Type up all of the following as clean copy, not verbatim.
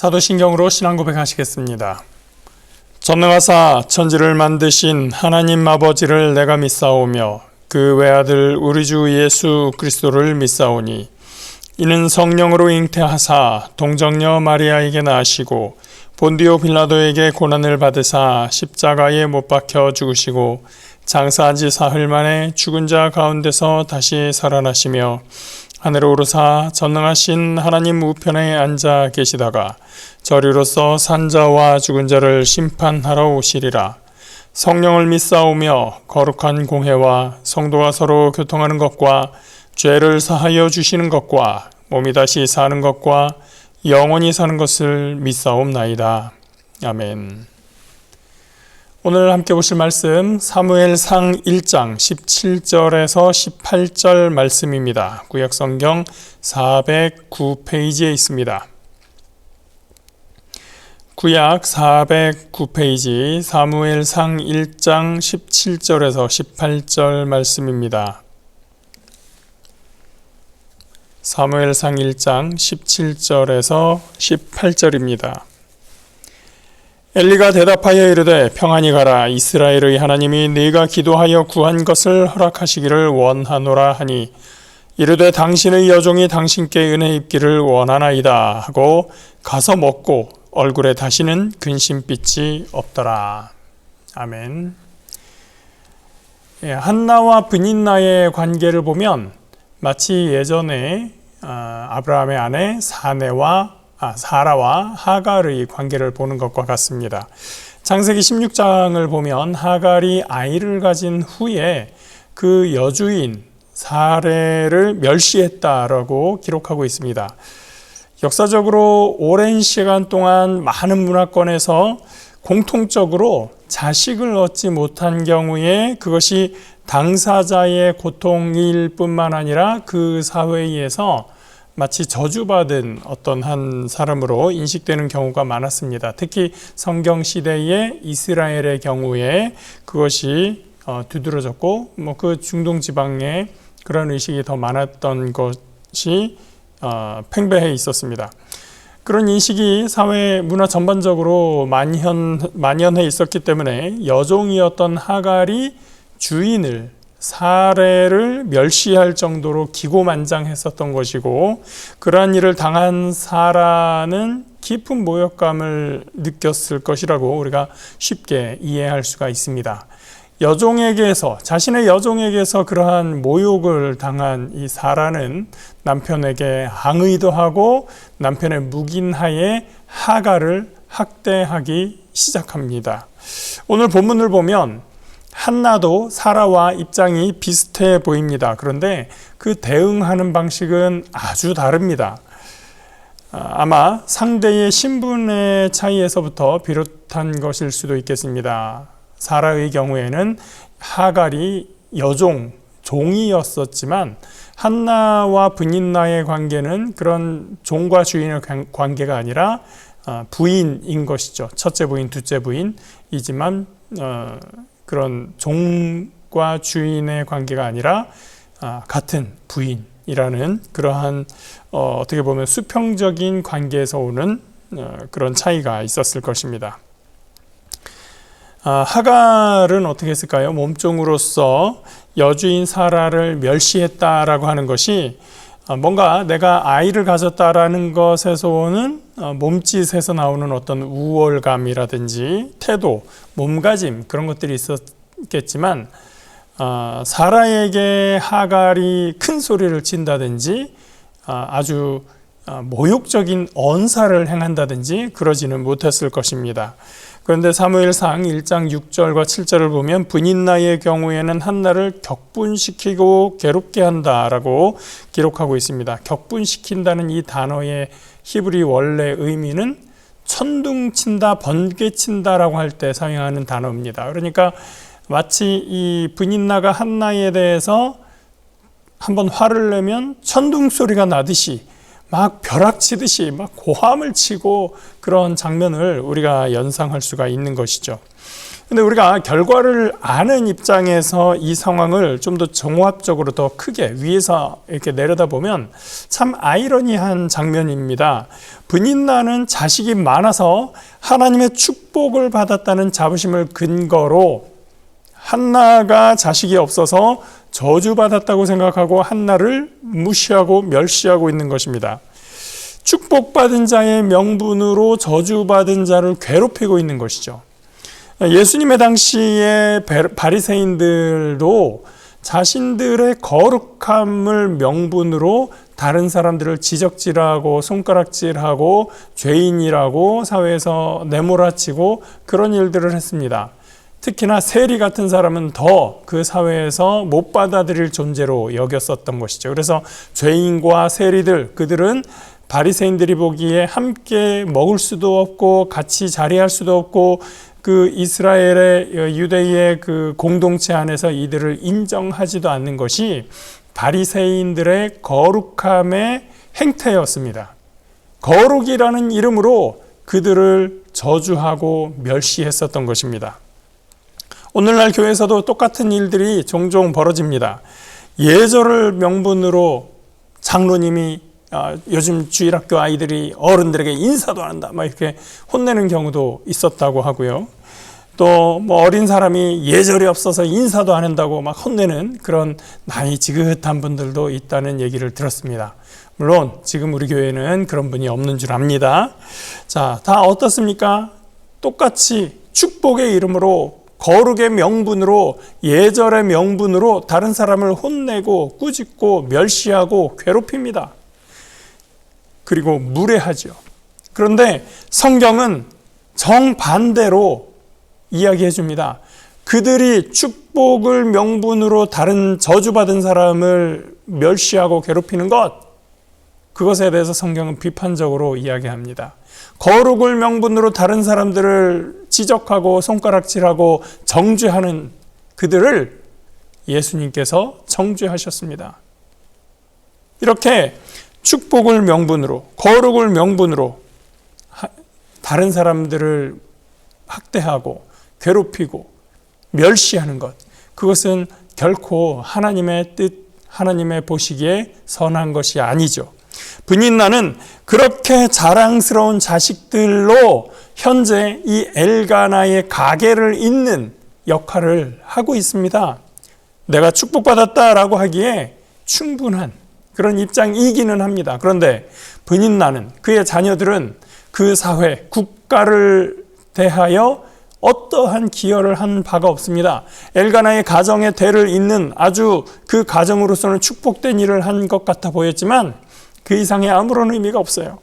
사도신경으로 신앙 고백하시겠습니다. 전능하사 천지를 만드신 하나님 아버지를 내가 믿사오며 그 외아들 우리 주 예수 그리스도를 믿사오니 이는 성령으로 잉태하사 동정녀 마리아에게 낳으시고 본디오 빌라도에게 고난을 받으사 십자가에 못 박혀 죽으시고 장사한 지 사흘 만에 죽은 자 가운데서 다시 살아나시며 하늘에 오르사 전능하신 하나님 우편에 앉아 계시다가 저리로서 산자와 죽은 자를 심판하러 오시리라. 성령을 믿사오며 거룩한 공회와 성도가 서로 교통하는 것과 죄를 사하여 주시는 것과 몸이 다시 사는 것과 영원히 사는 것을 믿사옵나이다. 아멘. 오늘 함께 보실 말씀 사무엘상 1장 17절에서 18절 말씀입니다. 구약성경 409페이지에 있습니다. 구약 409페이지 사무엘상 1장 17절에서 18절 말씀입니다. 사무엘상 1장 17절에서 18절입니다. 엘리가 대답하여 이르되 평안히 가라. 이스라엘의 하나님이 네가 기도하여 구한 것을 허락하시기를 원하노라 하니 이르되 당신의 여종이 당신께 은혜 입기를 원하나이다 하고 가서 먹고 얼굴에 다시는 근심빛이 없더라. 아멘. 한나와 브닌나의 관계를 보면 마치 예전에 아브라함의 아내 사라와 하갈의 관계를 보는 것과 같습니다. 창세기 16장을 보면 하갈이 아이를 가진 후에 그 여주인 사레를 멸시했다라고 기록하고 있습니다. 역사적으로 오랜 시간 동안 많은 문화권에서 공통적으로 자식을 얻지 못한 경우에 그것이 당사자의 고통일 뿐만 아니라 그 사회에서 마치 저주받은 어떤 한 사람으로 인식되는 경우가 많았습니다. 특히 성경시대의 이스라엘의 경우에 그것이 두드러졌고 그 중동 지방에 그런 의식이 더 많았던 것이 팽배해 있었습니다. 그런 인식이 사회 문화 전반적으로 만연해 있었기 때문에 여종이었던 하갈이 주인을 사레를 멸시할 정도로 기고만장했었던 것이고 그러한 일을 당한 사라는 깊은 모욕감을 느꼈을 것이라고 우리가 쉽게 이해할 수가 있습니다. 자신의 여종에게서 그러한 모욕을 당한 이 사라는 남편에게 항의도 하고 남편의 묵인하에 하갈을 학대하기 시작합니다. 오늘 본문을 보면 한나도 사라와 입장이 비슷해 보입니다. 그런데 그 대응하는 방식은 아주 다릅니다. 아마 상대의 신분의 차이에서부터 비롯한 것일 수도 있겠습니다. 사라의 경우에는 하갈이 종이었었지만 한나와 브닌나의 관계는 그런 종과 주인의 관계가 아니라 부인인 것이죠. 첫째 부인, 둘째 부인이지만 그런 종과 주인의 관계가 아니라 같은 부인이라는 그러한 어떻게 보면 수평적인 관계에서 오는 그런 차이가 있었을 것입니다. 하갈은 어떻게 했을까요? 몸종으로서 여주인 사라를 멸시했다라고 하는 것이 뭔가 내가 아이를 가졌다라는 것에서 오는 몸짓에서 나오는 어떤 우월감이라든지 태도, 몸가짐 그런 것들이 있었겠지만 사라에게 하갈이 큰 소리를 친다든지 아주 모욕적인 언사를 행한다든지 그러지는 못했을 것입니다. 그런데 사무엘상 1장 6절과 7절을 보면 브닌나의 경우에는 한나를 격분시키고 괴롭게 한다라고 기록하고 있습니다. 격분시킨다는 이 단어의 히브리 원래 의미는 천둥친다, 번개친다라고 할 때 사용하는 단어입니다. 그러니까 마치 이 브닌나가 한나에 대해서 한번 화를 내면 천둥 소리가 나듯이 막 벼락치듯이 막 고함을 치고 그런 장면을 우리가 연상할 수가 있는 것이죠. 근데 우리가 결과를 아는 입장에서 이 상황을 좀 더 종합적으로 더 크게 위에서 이렇게 내려다보면 참 아이러니한 장면입니다. 브닛나는 자식이 많아서 하나님의 축복을 받았다는 자부심을 근거로 한나가 자식이 없어서 저주받았다고 생각하고 한나를 무시하고 멸시하고 있는 것입니다. 축복받은 자의 명분으로 저주받은 자를 괴롭히고 있는 것이죠. 예수님의 당시에 바리새인들도 자신들의 거룩함을 명분으로 다른 사람들을 지적질하고 손가락질하고 죄인이라고 사회에서 내몰아치고 그런 일들을 했습니다. 특히나 세리 같은 사람은 더 그 사회에서 못 받아들일 존재로 여겼었던 것이죠. 그래서 죄인과 세리들, 그들은 바리새인들이 보기에 함께 먹을 수도 없고 같이 자리할 수도 없고 그 이스라엘의 유대의 그 공동체 안에서 이들을 인정하지도 않는 것이 바리새인들의 거룩함의 행태였습니다. 거룩이라는 이름으로 그들을 저주하고 멸시했었던 것입니다. 오늘날 교회에서도 똑같은 일들이 종종 벌어집니다. 예절을 명분으로 장로님이 요즘 주일학교 아이들이 어른들에게 인사도 안 한다 막 이렇게 혼내는 경우도 있었다고 하고요. 또 뭐 어린 사람이 예절이 없어서 인사도 안 한다고 막 혼내는 그런 나이 지긋한 분들도 있다는 얘기를 들었습니다. 물론 지금 우리 교회는 그런 분이 없는 줄 압니다. 자, 다 어떻습니까? 똑같이 축복의 이름으로, 거룩의 명분으로, 예절의 명분으로 다른 사람을 혼내고 꾸짖고 멸시하고 괴롭힙니다. 그리고 무례하죠. 그런데 성경은 정반대로 이야기해 줍니다. 그들이 축복을 명분으로 다른 저주받은 사람을 멸시하고 괴롭히는 것, 그것에 대해서 성경은 비판적으로 이야기합니다. 거룩을 명분으로 다른 사람들을 지적하고 손가락질하고 정죄하는 그들을 예수님께서 정죄하셨습니다. 이렇게 축복을 명분으로, 거룩을 명분으로 다른 사람들을 학대하고 괴롭히고 멸시하는 것, 그것은 결코 하나님의 뜻, 하나님의 보시기에 선한 것이 아니죠. 브닛나는 그렇게 자랑스러운 자식들로 현재 이 엘가나의 가게를 잇는 역할을 하고 있습니다. 내가 축복받았다라고 하기에 충분한 그런 입장이기는 합니다. 그런데 브닛나는, 그의 자녀들은 그 사회, 국가를 대하여 어떠한 기여를 한 바가 없습니다. 엘가나의 가정의 대를 잇는 아주 그 가정으로서는 축복된 일을 한 것 같아 보였지만 그 이상의 아무런 의미가 없어요.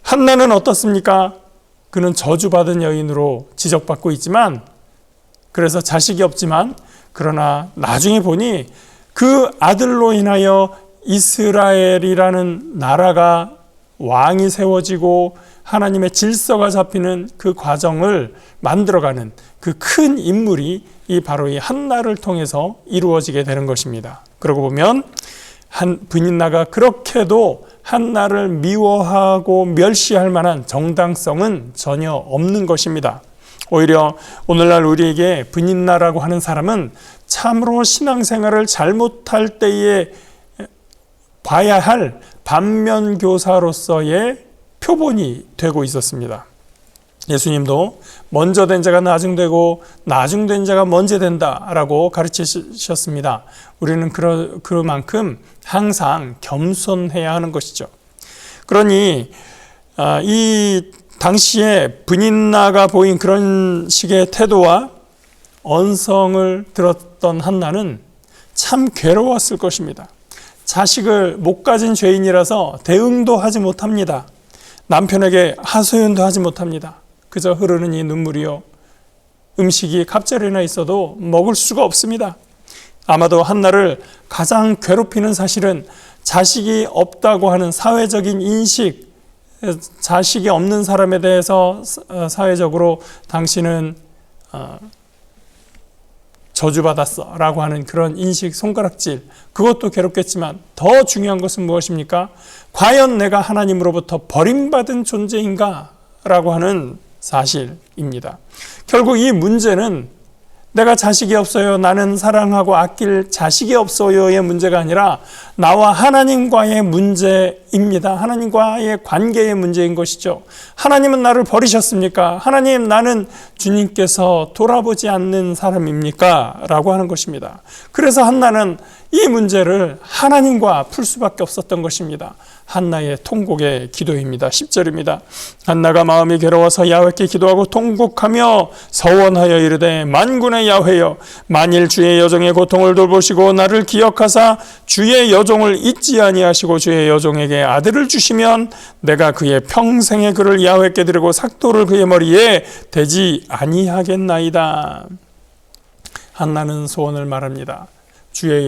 한나는 어떻습니까? 그는 저주받은 여인으로 지적받고 있지만, 그래서 자식이 없지만, 그러나 나중에 보니 그 아들로 인하여 이스라엘이라는 나라가, 왕이 세워지고 하나님의 질서가 잡히는 그 과정을 만들어가는 그 큰 인물이 바로 이 한나를 통해서 이루어지게 되는 것입니다. 그러고 보면 브닛나가 그렇게도 한나를 미워하고 멸시할 만한 정당성은 전혀 없는 것입니다. 오히려 오늘날 우리에게 브닛나라고 하는 사람은 참으로 신앙생활을 잘못할 때에 봐야 할 반면교사로서의 표본이 되고 있었습니다. 예수님도 먼저 된 자가 나중되고 나중된 자가 먼저 된다라고 가르치셨습니다. 우리는 그만큼 항상 겸손해야 하는 것이죠. 그러니 이 당시에 브닛나가 보인 그런 식의 태도와 언성을 들었던 한나는 참 괴로웠을 것입니다. 자식을 못 가진 죄인이라서 대응도 하지 못합니다. 남편에게 하소연도 하지 못합니다. 그저 흐르는 이 눈물이요, 음식이 갑자기나 있어도 먹을 수가 없습니다. 아마도 한나를 가장 괴롭히는 사실은 자식이 없다고 하는 사회적인 인식, 자식이 없는 사람에 대해서 사회적으로 당신은 저주받았어 라고 하는 그런 인식, 손가락질, 그것도 괴롭겠지만 더 중요한 것은 무엇입니까? 과연 내가 하나님으로부터 버림받은 존재인가? 라고 하는 사실입니다. 결국 이 문제는 내가 자식이 없어요, 나는 사랑하고 아낄 자식이 없어요의 문제가 아니라 나와 하나님과의 문제입니다. 하나님과의 관계의 문제인 것이죠. 하나님은 나를 버리셨습니까? 하나님, 나는 주님께서 돌아보지 않는 사람입니까? 라고 하는 것입니다. 그래서 한나는 이 문제를 하나님과 풀 수밖에 없었던 것입니다. 한나의 통곡의 기도입니다. 10절입니다. 한나가 마음이 괴로워서 야훼께 기도하고 통곡하며 서원하여 이르되, 만군의 야훼여, 만일 주의 여종의 고통을 돌보시고 나를 기억하사 주의 여종을 잊지 아니하시고 주의 여종에게 아들을 주시면 내가 그의 평생의 그를 야훼께 드리고 삭도를 그의 머리에 대지 아니하겠나이다. 한나는 소원을 말합니다. 주의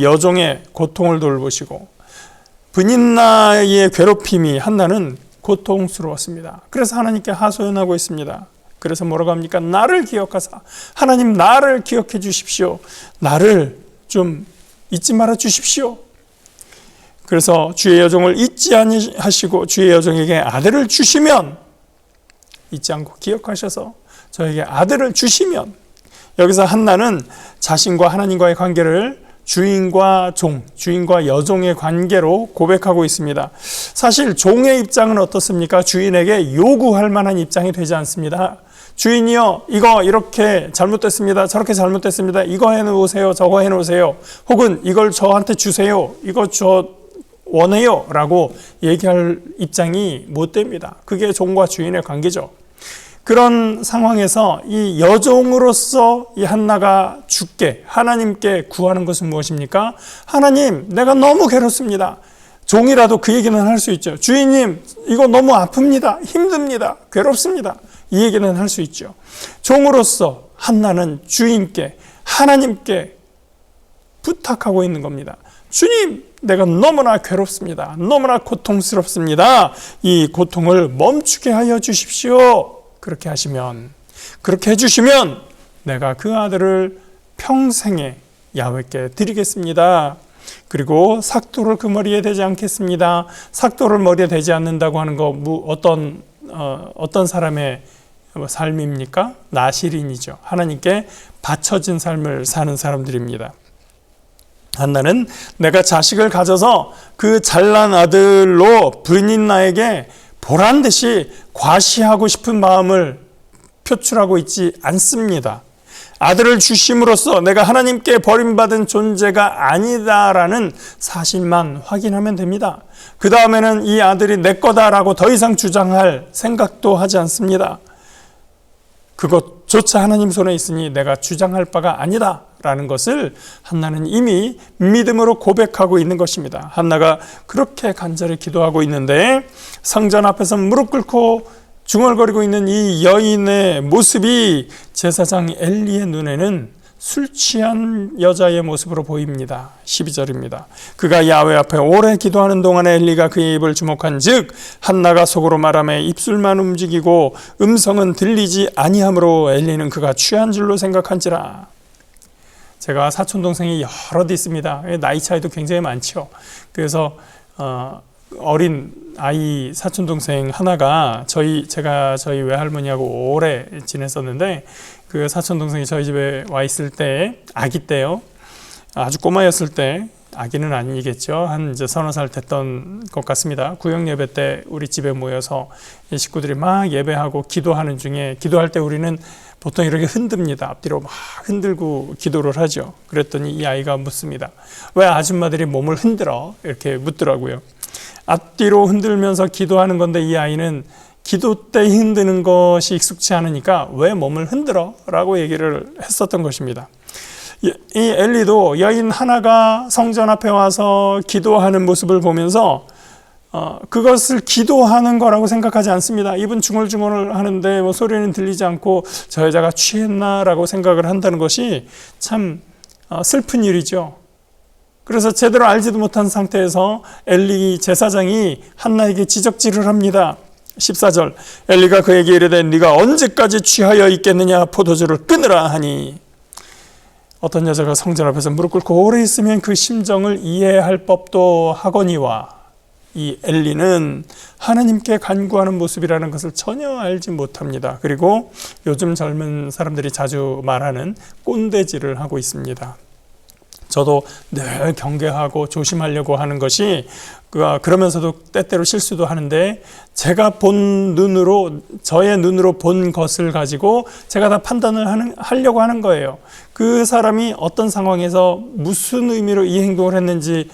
여종의 고통을 돌보시고, 분인나의 괴롭힘이 한나는 고통스러웠습니다. 그래서 하나님께 하소연하고 있습니다. 그래서 뭐라고 합니까? 나를 기억하사, 하나님 나를 기억해 주십시오. 나를 좀 잊지 말아 주십시오. 그래서 주의 여종을 잊지 아니하시고 주의 여종에게 아들을 주시면, 잊지 않고 기억하셔서 저에게 아들을 주시면, 여기서 한나는 자신과 하나님과의 관계를 주인과 종, 주인과 여종의 관계로 고백하고 있습니다. 사실 종의 입장은 어떻습니까? 주인에게 요구할 만한 입장이 되지 않습니다. 주인이요, 이거 이렇게 잘못됐습니다, 저렇게 잘못됐습니다, 이거 해놓으세요, 저거 해놓으세요, 혹은 이걸 저한테 주세요, 이거 저 원해요 라고 얘기할 입장이 못 됩니다. 그게 종과 주인의 관계죠. 그런 상황에서 이 여종으로서 이 한나가 주께, 하나님께 구하는 것은 무엇입니까? 하나님, 내가 너무 괴롭습니다. 종이라도 그 얘기는 할 수 있죠. 주인님, 이거 너무 아픕니다, 힘듭니다, 괴롭습니다, 이 얘기는 할 수 있죠. 종으로서 한나는 주인께, 하나님께 부탁하고 있는 겁니다. 주님, 내가 너무나 괴롭습니다, 너무나 고통스럽습니다, 이 고통을 멈추게 하여 주십시오. 그렇게 하시면, 그렇게 해주시면 내가 그 아들을 평생에 야훼께 드리겠습니다. 그리고 삭도를 그 머리에 대지 않겠습니다. 삭도를 머리에 대지 않는다고 하는 거 어떤 사람의 삶입니까? 나실인이죠. 하나님께 바쳐진 삶을 사는 사람들입니다. 한나는 내가 자식을 가져서 그 잘난 아들로 분인나에게 보란 듯이 과시하고 싶은 마음을 표출하고 있지 않습니다. 아들을 주심으로써 내가 하나님께 버림받은 존재가 아니다라는 사실만 확인하면 됩니다. 그 다음에는 이 아들이 내 거다라고 더 이상 주장할 생각도 하지 않습니다. 그것조차 하나님 손에 있으니 내가 주장할 바가 아니다 라는 것을 한나는 이미 믿음으로 고백하고 있는 것입니다. 한나가 그렇게 간절히 기도하고 있는데 성전 앞에서 무릎 꿇고 중얼거리고 있는 이 여인의 모습이 제사장 엘리의 눈에는 술 취한 여자의 모습으로 보입니다. 12절입니다. 그가 야훼 앞에 오래 기도하는 동안에 엘리가 그의 입을 주목한 즉 한나가 속으로 말하며 입술만 움직이고 음성은 들리지 아니하므로 엘리는 그가 취한 줄로 생각한지라. 제가 사촌동생이 여럿 있습니다. 나이 차이도 굉장히 많죠. 그래서 어린 아이 사촌동생 하나가 제가 저희 외할머니하고 오래 지냈었는데 그 사촌동생이 저희 집에 와 있을 때, 아기 때요, 아주 꼬마였을 때, 아기는 아니겠죠, 한 이제 30살 됐던 것 같습니다. 구역 예배 때 우리 집에 모여서 식구들이 막 예배하고 기도하는 중에, 기도할 때 우리는 보통 이렇게 흔듭니다. 앞뒤로 막 흔들고 기도를 하죠. 그랬더니 이 아이가 묻습니다. 왜 아줌마들이 몸을 흔들어? 이렇게 묻더라고요. 앞뒤로 흔들면서 기도하는 건데 이 아이는 기도 때 흔드는 것이 익숙치 않으니까 왜 몸을 흔들어? 라고 얘기를 했었던 것입니다. 이 엘리도 여인 하나가 성전 앞에 와서 기도하는 모습을 보면서 그것을 기도하는 거라고 생각하지 않습니다. 입은 중얼중얼 하는데 뭐 소리는 들리지 않고 저 여자가 취했나라고 생각을 한다는 것이 참 슬픈 일이죠. 그래서 제대로 알지도 못한 상태에서 엘리 제사장이 한나에게 지적질을 합니다. 14절 엘리가 그에게 이르되 네가 언제까지 취하여 있겠느냐 포도주를 끊으라 하니, 어떤 여자가 성전 앞에서 무릎 꿇고 오래 있으면 그 심정을 이해할 법도 하거니와, 이 엘리는 하나님께 간구하는 모습이라는 것을 전혀 알지 못합니다. 그리고 요즘 젊은 사람들이 자주 말하는 꼰대질을 하고 있습니다. 저도 늘 경계하고 조심하려고 하는 것이, 그러면서도 때때로 실수도 하는데, 제가 본 눈으로, 저의 눈으로 본 것을 가지고 제가 다 판단을 하려고 하는 거예요. 그 사람이 어떤 상황에서 무슨 의미로 이 행동을 했는지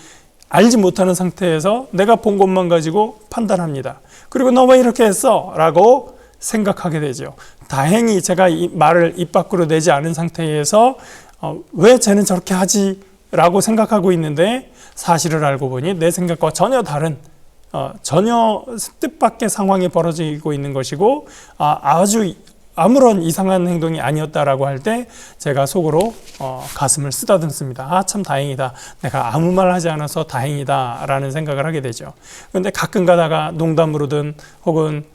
알지 못하는 상태에서 내가 본 것만 가지고 판단합니다. 그리고 너 왜 이렇게 했어? 라고 생각하게 되죠. 다행히 제가 이 말을 입 밖으로 내지 않은 상태에서 왜 쟤는 저렇게 하지? 라고 생각하고 있는데, 사실을 알고 보니 내 생각과 전혀 다른, 전혀 뜻밖의 상황이 벌어지고 있는 것이고, 아주 아무런 이상한 행동이 아니었다라고 할 때 제가 속으로 가슴을 쓰다듬습니다. 참 다행이다. 내가 아무 말 하지 않아서 다행이다 라는 생각을 하게 되죠. 그런데 가끔 가다가 농담으로든 혹은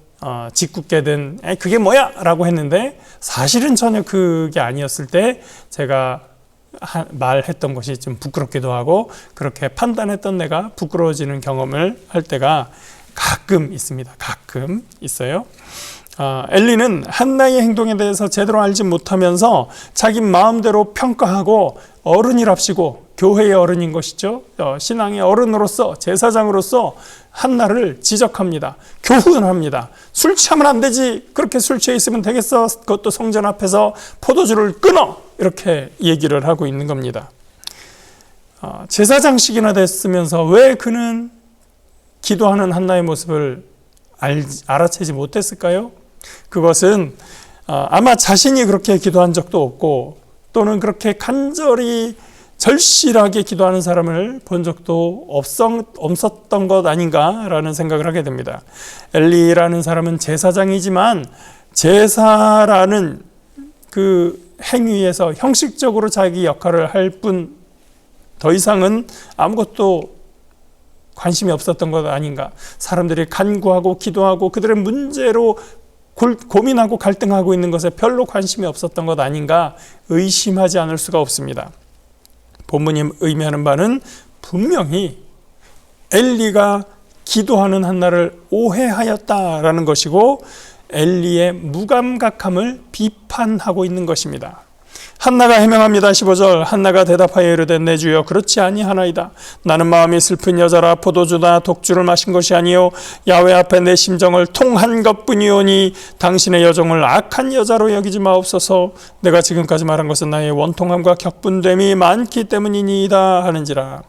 짓궂게든 그게 뭐야? 라고 했는데 사실은 전혀 그게 아니었을 때 제가 말했던 것이 좀 부끄럽기도 하고, 그렇게 판단했던 내가 부끄러워지는 경험을 할 때가 가끔 있습니다. 가끔 있어요. 엘리는 한나의 행동에 대해서 제대로 알지 못하면서 자기 마음대로 평가하고 어른이랍시고, 교회의 어른인 것이죠. 신앙의 어른으로서, 제사장으로서 한나를 지적합니다. 교훈합니다. 술 취하면 안 되지. 그렇게 술 취해 있으면 되겠어. 그것도 성전 앞에서 포도주를 끊어. 이렇게 얘기를 하고 있는 겁니다. 제사장식이나 됐으면서 왜 그는 기도하는 한나의 모습을 알아채지 못했을까요? 그것은 아마 자신이 그렇게 기도한 적도 없고, 또는 그렇게 간절히 절실하게 기도하는 사람을 본 적도 없었던 것 아닌가라는 생각을 하게 됩니다. 엘리라는 사람은 제사장이지만 제사라는 그 행위에서 형식적으로 자기 역할을 할 뿐 더 이상은 아무것도 관심이 없었던 것 아닌가. 사람들이 간구하고 기도하고 그들의 문제로 고민하고 갈등하고 있는 것에 별로 관심이 없었던 것 아닌가 의심하지 않을 수가 없습니다. 본문이 의미하는 바는 분명히 엘리가 기도하는 한나를 오해하였다라는 것이고, 엘리의 무감각함을 비판하고 있는 것입니다. 한나가 해명합니다. 15절, 한나가 대답하여 이르되 내 주여 그렇지 아니하나이다. 나는 마음이 슬픈 여자라 포도주나 독주를 마신 것이 아니요 야훼 앞에 내 심정을 통한 것뿐이오니 당신의 여종을 악한 여자로 여기지 마옵소서. 내가 지금까지 말한 것은 나의 원통함과 격분됨이 많기 때문이니이다 하는지라.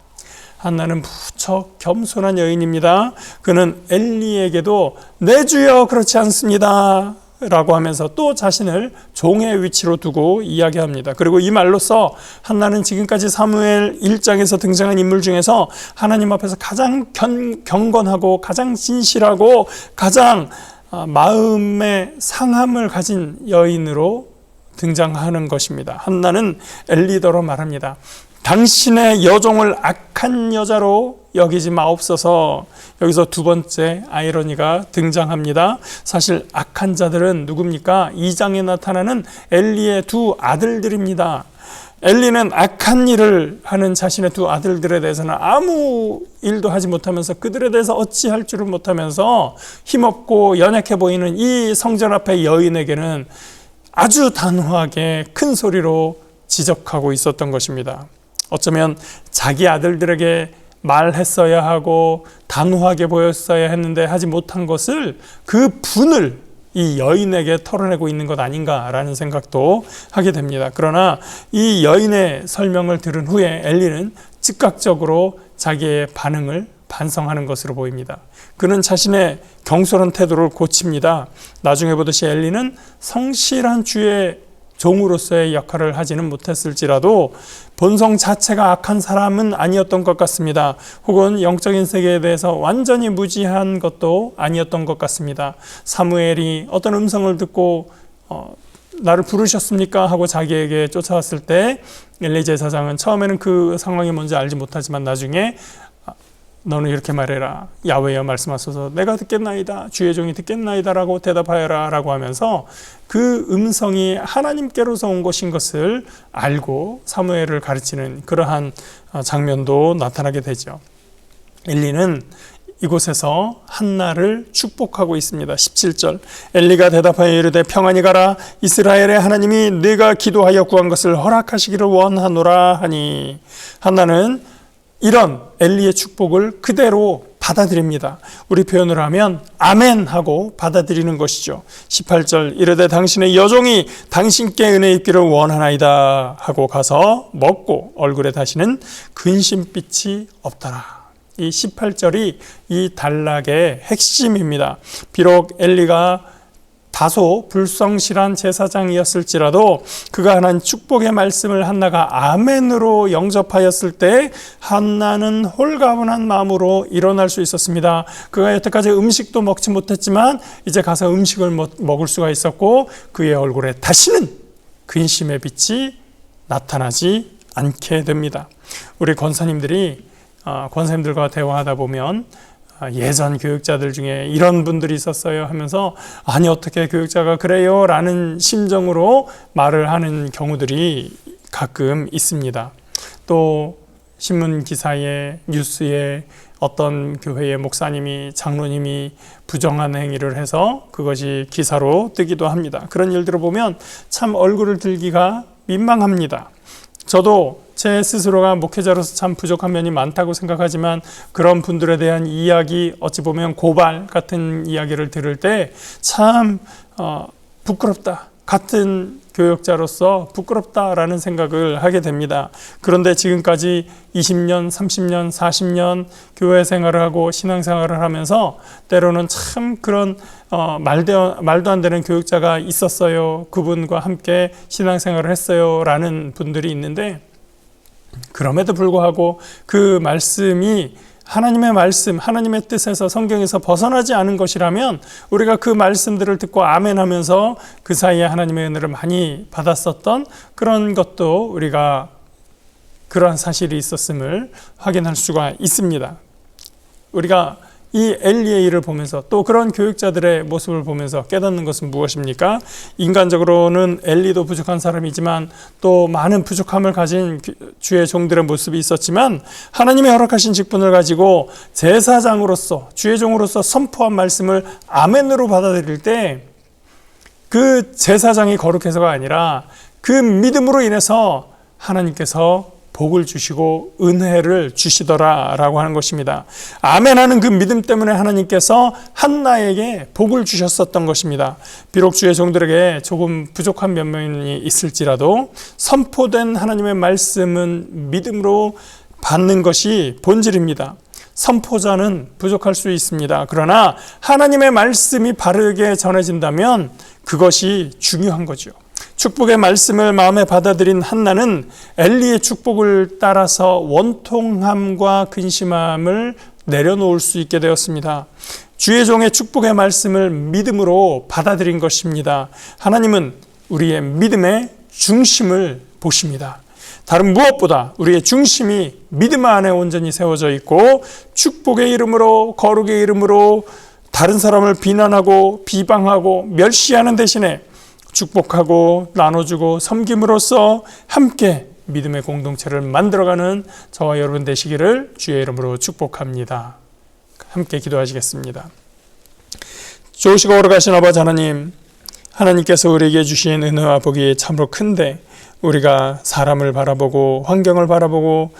한나는 무척 겸손한 여인입니다. 그는 엘리에게도 내 주여 그렇지 않습니다 라고 하면서 또 자신을 종의 위치로 두고 이야기합니다. 그리고 이 말로써 한나는 지금까지 사무엘 1장에서 등장한 인물 중에서 하나님 앞에서 가장 경건하고 가장 진실하고 가장 마음의 상함을 가진 여인으로 등장하는 것입니다. 한나는 엘리더로 말합니다. 당신의 여종을 악한 여자로 여기지 마옵소서. 여기서 두 번째 아이러니가 등장합니다. 사실 악한 자들은 누굽니까? 2장에 나타나는 엘리의 두 아들들입니다. 엘리는 악한 일을 하는 자신의 두 아들들에 대해서는 아무 일도 하지 못하면서, 그들에 대해서 어찌할 줄을 못하면서 힘없고 연약해 보이는 이 성전 앞의 여인에게는 아주 단호하게 큰 소리로 지적하고 있었던 것입니다. 어쩌면 자기 아들들에게 말했어야 하고 단호하게 보였어야 했는데 하지 못한 것을, 그 분을 이 여인에게 털어내고 있는 것 아닌가라는 생각도 하게 됩니다. 그러나 이 여인의 설명을 들은 후에 엘리는 즉각적으로 자기의 반응을 반성하는 것으로 보입니다. 그는 자신의 경솔한 태도를 고칩니다. 나중에 보듯이 엘리는 성실한 주의 종으로서의 역할을 하지는 못했을지라도 본성 자체가 악한 사람은 아니었던 것 같습니다. 혹은 영적인 세계에 대해서 완전히 무지한 것도 아니었던 것 같습니다. 사무엘이 어떤 음성을 듣고 나를 부르셨습니까? 하고 자기에게 쫓아왔을 때 엘리 제사장은 처음에는 그 상황이 뭔지 알지 못하지만 나중에 너는 이렇게 말해라. 야훼여 말씀하소서. 내가 듣겠나이다. 주의 종이 듣겠나이다 라고 대답하여라 라고 하면서 그 음성이 하나님께로서 온 것인 것을 알고 사무엘을 가르치는 그러한 장면도 나타나게 되죠. 엘리는 이곳에서 한나를 축복하고 있습니다. 17절 엘리가 대답하여 이르되 평안히 가라. 이스라엘의 하나님이 네가 기도하여 구한 것을 허락하시기를 원하노라 하니 한나는 이런 엘리의 축복을 그대로 받아들입니다. 우리 표현으로 하면 아멘 하고 받아들이는 것이죠. 18절 이르되 당신의 여종이 당신께 은혜 입기를 원하나이다 하고 가서 먹고 얼굴에 다시는 근심빛이 없더라. 이 18절이 이 단락의 핵심입니다. 비록 엘리가 다소 불성실한 제사장이었을지라도 그가 하는 축복의 말씀을 한나가 아멘으로 영접하였을 때 한나는 홀가분한 마음으로 일어날 수 있었습니다. 그가 여태까지 음식도 먹지 못했지만 이제 가서 음식을 먹을 수가 있었고 그의 얼굴에 다시는 근심의 빛이 나타나지 않게 됩니다. 우리 권사님들과 대화하다 보면 예전 교육자들 중에 이런 분들이 있었어요 하면서 아니 어떻게 교육자가 그래요? 라는 심정으로 말을 하는 경우들이 가끔 있습니다. 또 신문 기사에 뉴스에 어떤 교회의 목사님이 장로님이 부정한 행위를 해서 그것이 기사로 뜨기도 합니다. 그런 일들을 보면 참 얼굴을 들기가 민망합니다. 저도 제 스스로가 목회자로서 참 부족한 면이 많다고 생각하지만 그런 분들에 대한 이야기, 어찌 보면 고발 같은 이야기를 들을 때 참 부끄럽다. 같은 교역자로서 부끄럽다라는 생각을 하게 됩니다. 그런데 지금까지 20년, 30년, 40년 교회 생활을 하고 신앙생활을 하면서 때로는 참 그런 말도 안 되는 교육자가 있었어요. 그분과 함께 신앙생활을 했어요. 라는 분들이 있는데 그럼에도 불구하고 그 말씀이 하나님의 말씀, 하나님의 뜻에서 성경에서 벗어나지 않은 것이라면 우리가 그 말씀들을 듣고 아멘하면서 그 사이에 하나님의 은혜를 많이 받았었던 그런 것도 우리가 그러한 사실이 있었음을 확인할 수가 있습니다. 우리가 이 엘리의 일을 보면서 또 그런 교육자들의 모습을 보면서 깨닫는 것은 무엇입니까? 인간적으로는 엘리도 부족한 사람이지만 또 많은 부족함을 가진 주의 종들의 모습이 있었지만 하나님의 허락하신 직분을 가지고 제사장으로서 주의 종으로서 선포한 말씀을 아멘으로 받아들일 때 그 제사장이 거룩해서가 아니라 그 믿음으로 인해서 하나님께서 복을 주시고 은혜를 주시더라라고 하는 것입니다. 아멘하는 그 믿음 때문에 하나님께서 한나에게 복을 주셨었던 것입니다. 비록 주의 종들에게 조금 부족한 면면이 있을지라도 선포된 하나님의 말씀은 믿음으로 받는 것이 본질입니다. 선포자는 부족할 수 있습니다. 그러나 하나님의 말씀이 바르게 전해진다면 그것이 중요한 거죠. 축복의 말씀을 마음에 받아들인 한나는 엘리의 축복을 따라서 원통함과 근심함을 내려놓을 수 있게 되었습니다. 주의 종의 축복의 말씀을 믿음으로 받아들인 것입니다. 하나님은 우리의 믿음의 중심을 보십니다. 다른 무엇보다 우리의 중심이 믿음 안에 온전히 세워져 있고 축복의 이름으로 거룩의 이름으로 다른 사람을 비난하고 비방하고 멸시하는 대신에 축복하고 나눠주고 섬김으로써 함께 믿음의 공동체를 만들어가는 저와 여러분 되시기를 주의 이름으로 축복합니다. 함께 기도하시겠습니다. 좋으시고 오래가신 아버지 하나님, 하나님께서 우리에게 주신 은혜와 복이 참으로 큰데 우리가 사람을 바라보고 환경을 바라보고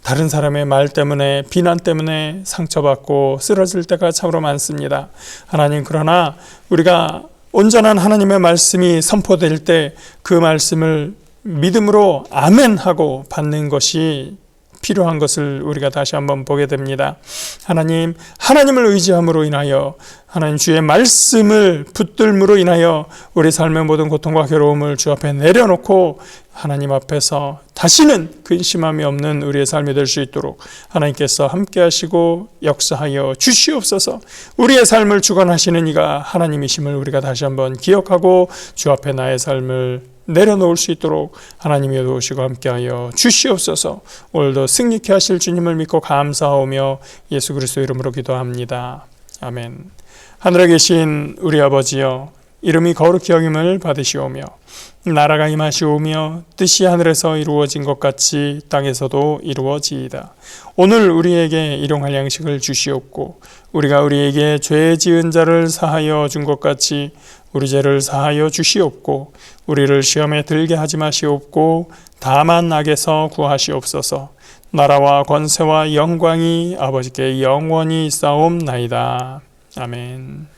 다른 사람의 말 때문에 비난 때문에 상처받고 쓰러질 때가 참으로 많습니다. 하나님, 그러나 우리가 온전한 하나님의 말씀이 선포될 때 그 말씀을 믿음으로 아멘하고 받는 것이 필요한 것을 우리가 다시 한번 보게 됩니다. 하나님, 하나님을 의지함으로 인하여 하나님 주의 말씀을 붙들므로 인하여 우리 삶의 모든 고통과 괴로움을 주 앞에 내려놓고 하나님 앞에서 다시는 근심함이 없는 우리의 삶이 될 수 있도록 하나님께서 함께 하시고 역사하여 주시옵소서. 우리의 삶을 주관하시는 이가 하나님이심을 우리가 다시 한번 기억하고 주 앞에 나의 삶을 내려놓을 수 있도록 하나님이 도우시고 함께하여 주시옵소서. 오늘도 승리케 하실 주님을 믿고 감사하오며 예수 그리스도 이름으로 기도합니다. 아멘. 하늘에 계신 우리 아버지여, 이름이 거룩히 여김을 받으시오며 나라가 임하시오며 뜻이 하늘에서 이루어진 것 같이 땅에서도 이루어지이다. 오늘 우리에게 일용할 양식을 주시옵고 우리가 우리에게 죄 지은 자를 사하여 준 것 같이 우리 죄를 사하여 주시옵고 우리를 시험에 들게 하지 마시옵고 다만 악에서 구하시옵소서. 나라와 권세와 영광이 아버지께 영원히 있사옵나이다. 아멘.